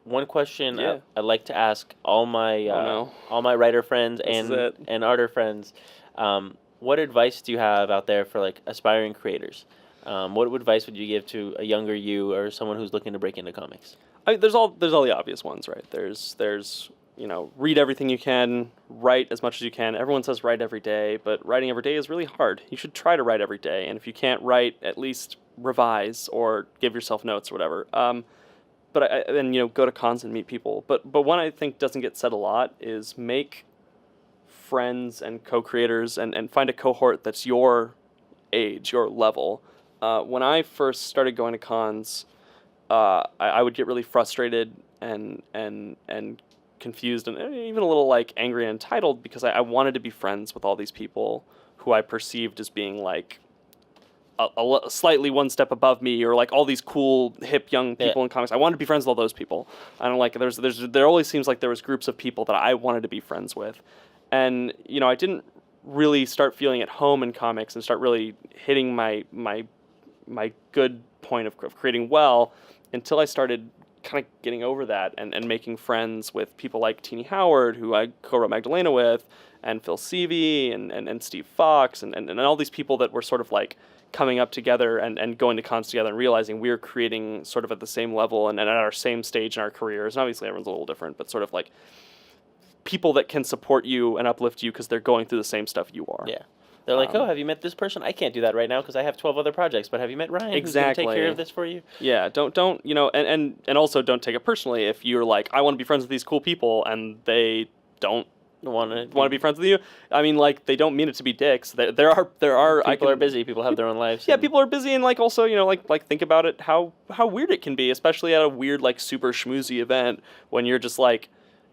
one question Yeah. I'd like to ask all my all my writer friends and arter friends. What advice do you have out there for like aspiring creators? What advice would you give to a younger you or someone who's looking to break into comics? I mean, there's all the obvious ones, right? There's read everything you can, write as much as you can. Everyone says write every day, but writing every day is really hard. You should try to write every day, and if you can't write, at least revise or give yourself notes or whatever. Go to cons and meet people. But one I think doesn't get said a lot is make friends and co-creators and find a cohort that's your age, your level. When I first started going to cons, I would get really frustrated and confused and even a little like angry and entitled because I wanted to be friends with all these people who I perceived as being like a slightly one step above me, or like all these cool hip young people in comics. I wanted to be friends with all those people. I don't like there always seems like there was groups of people that I wanted to be friends with, and I didn't really start feeling at home in comics and start really hitting my good point of creating well until I started kind of getting over that and making friends with people like Tini Howard, who I co-wrote Magdalena with, and Phil C.V. and Steve Foxx and all these people that were sort of like coming up together and going to cons together and realizing we're creating sort of at the same level and at our same stage in our careers. And obviously everyone's a little different, but sort of like people that can support you and uplift you because they're going through the same stuff you are. Yeah. They're like, oh, have you met this person? I can't do that right now because I have 12 other projects. But have you met Ryan? Exactly. Who's going to take care of this for you? Yeah. Don't and also don't take it personally if you're like, I want to be friends with these cool people and they don't want to be friends with you. I mean, like, they don't mean it to be dicks. There are people are busy. People have their own lives. Yeah, people are busy, and like also like think about it how weird it can be, especially at a weird like super schmoozy event when you're just like,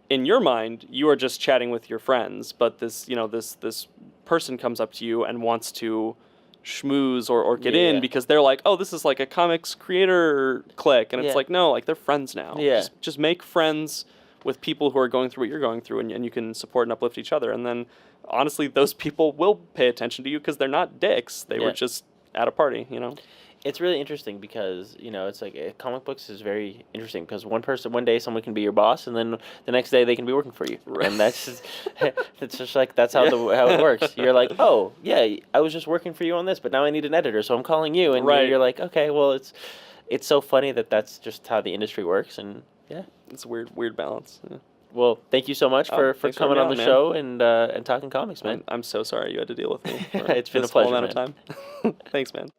in your mind you are just chatting with your friends, but this this person comes up to you and wants to schmooze or get in because they're like, oh, this is like a comics creator clique, and it's like, no, like they're friends now. Yeah. Just make friends with people who are going through what you're going through, and you can support and uplift each other. And then, honestly, those people will pay attention to you because they're not dicks. They were just at a party, It's really interesting because, it's like comic books is very interesting because one day someone can be your boss, and then the next day they can be working for you. Right. And that's just, it's just like, that's how how it works. You're like, oh, yeah, I was just working for you on this, but now I need an editor, so I'm calling you. And you're like, okay, well, it's so funny that's just how the industry works. And yeah. It's a weird balance. Yeah. Well, thank you so much for coming on the show and talking comics, man. I'm so sorry you had to deal with me. It's been a pleasure, amount of time. Thanks, man.